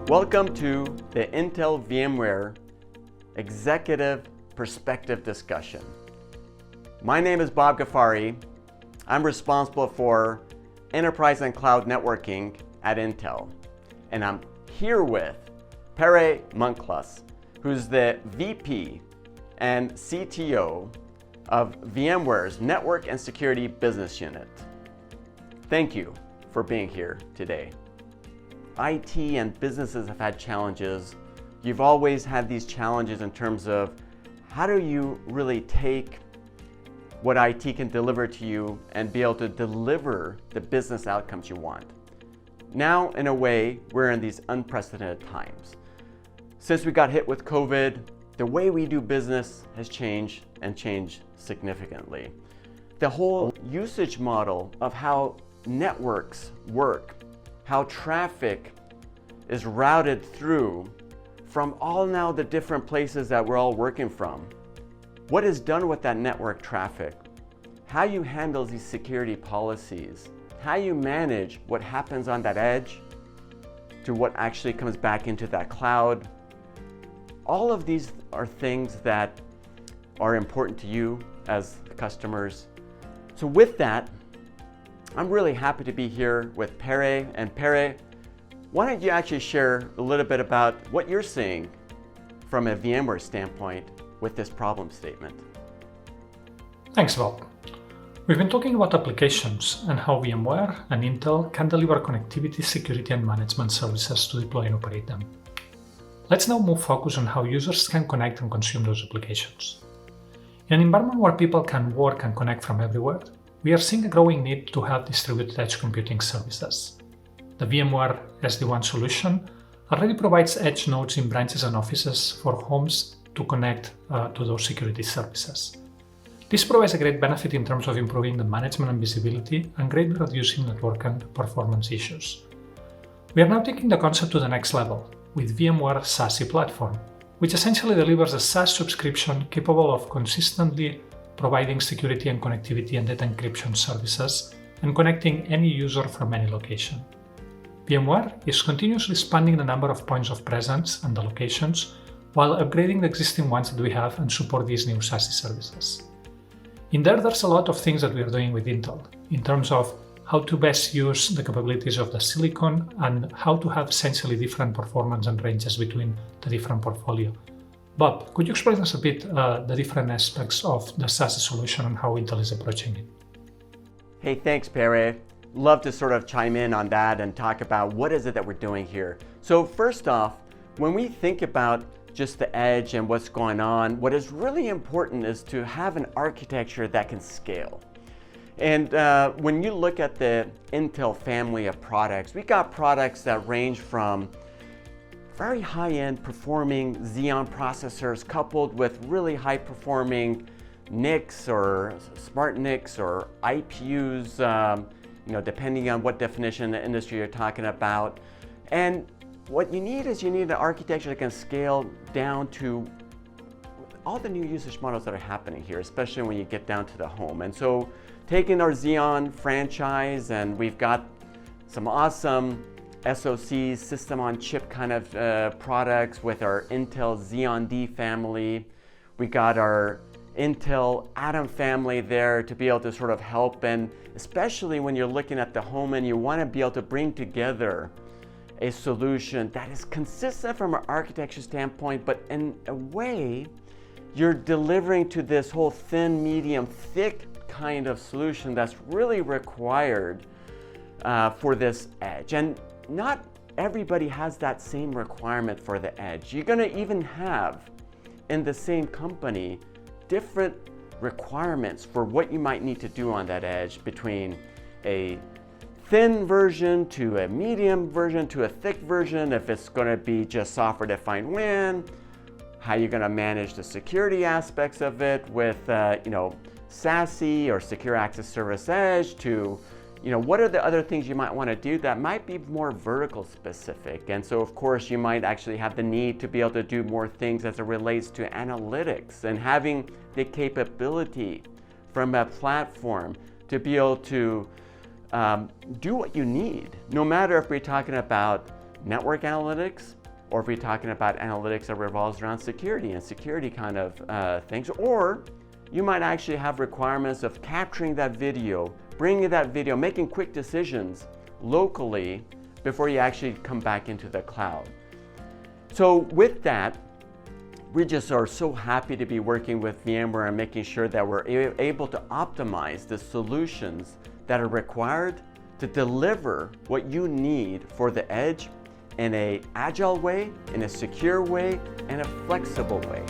Welcome to the Intel VMware Executive Perspective Discussion. My name is Bob Ghaffari. I'm responsible for enterprise and cloud networking at Intel. And I'm here with Pere Monclus, who's the VP and CTO of VMware's Network and Security Business Unit. Thank you for being here today. IT and businesses have had challenges. You've always had these challenges in terms of how do you really take what IT can deliver to you and be able to deliver the business outcomes you want. Now, in a way, we're in these unprecedented times. Since we got hit with COVID, the way we do business has changed and changed significantly. The whole usage model of how networks work, how traffic is routed through from all now the different places that we're all working from. What is done with that network traffic, how you handle these security policies, how you manage what happens on that edge to what actually comes back into that cloud. All of these are things that are important to you as customers. So with that, I'm really happy to be here with Pere. And Pere, why don't you actually share a little bit about what you're seeing from a VMware standpoint with this problem statement? Thanks, Bob. We've been talking about applications and how VMware and Intel can deliver connectivity, security, and management services to deploy and operate them. Let's now move focus on how users can connect and consume those applications. In an environment where people can work and connect from everywhere, we are seeing a growing need to have distributed edge computing services. The VMware SD-WAN solution already provides edge nodes in branches and offices for homes to connect to those security services. This provides a great benefit in terms of improving the management and visibility and greatly reducing network and performance issues. We are now taking the concept to the next level with VMware SASE platform, which essentially delivers a SaaS subscription capable of consistently providing security and connectivity and data encryption services and connecting any user from any location. VMware is continuously expanding the number of points of presence and the locations while upgrading the existing ones that we have and support these new SASE services. In there's a lot of things that we are doing with Intel in terms of how to best use the capabilities of the silicon and how to have essentially different performance and ranges between the different portfolio. Bob, could you explain us a bit the different aspects of the SASE solution and how Intel is approaching it? Hey, thanks, Pere. Love to sort of chime in on that and talk about what is it that we're doing here. So first off, when we think about just the edge and what's going on, what is really important is to have an architecture that can scale. And when you look at the Intel family of products, we got products that range from very high-end performing Xeon processors coupled with really high-performing NICs or smart NICs or IPUs, depending on what definition in the industry you're talking about. And what you need is an architecture that can scale down to all the new usage models that are happening here, especially when you get down to the home. And so taking our Xeon franchise, and we've got some awesome SoCs, system on chip kind of products with our Intel Xeon D family. We got our Intel Atom family there to be able to sort of help, and especially when you're looking at the home and you want to be able to bring together a solution that is consistent from an architecture standpoint, but in a way you're delivering to this whole thin, medium, thick kind of solution that's really required for this edge. And not everybody has that same requirement for the edge. You're going to even have in the same company different requirements for what you might need to do on that edge, between a thin version to a medium version to a thick version, if it's going to be just software-defined WAN, how you're going to manage the security aspects of it with SASE or Secure Access Service Edge, to what are the other things you might want to do that might be more vertical specific. And so of course you might actually have the need to be able to do more things as it relates to analytics and having the capability from a platform to be able to do what you need, no matter if we're talking about network analytics, or if we're talking about analytics that revolves around security and security kind of things, or you might actually have requirements of capturing that video, bringing that video, making quick decisions locally before you actually come back into the cloud. So with that, we just are so happy to be working with VMware and making sure that we're able to optimize the solutions that are required to deliver what you need for the edge in an agile way, in a secure way, and a flexible way.